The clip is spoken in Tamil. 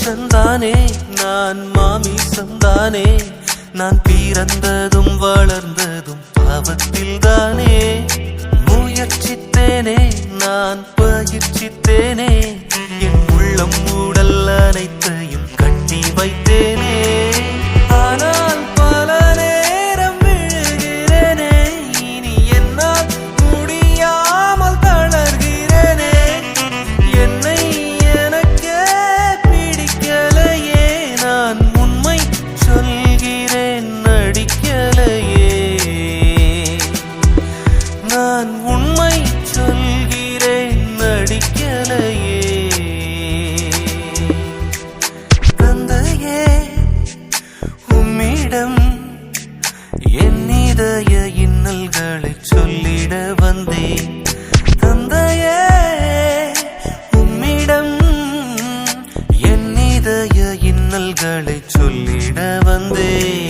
மாமிசந்தானே நான் மாமிசந்தானே நான் பிறந்ததும் வளர்ந்ததும் பாவத்தில்தானே முயற்சித்தேனே நான் பயிற்சித்தேனே என் உள்ளம் உடல் அனைத்தையும் கட்டி வைத்தேனே ஆனால் பல நேரம் விழுகிறேனே இனி என்னால் முடியாமல் தளர்கிறேனே என்னை எனக்கே பிடிக்கலையே நான் உண்மை சொல்கிறேன் நடிக்கலையே நான் உண்மை சொல்கிறேன் நடிக்கலையே தந்தையே உம்மிடம் என் இதய இன்னல்களை சொல்லிட வந்தேன் தந்தையே உம்மிடம் என் இதய இன்னல்களை சொல்லிட வந்தேன்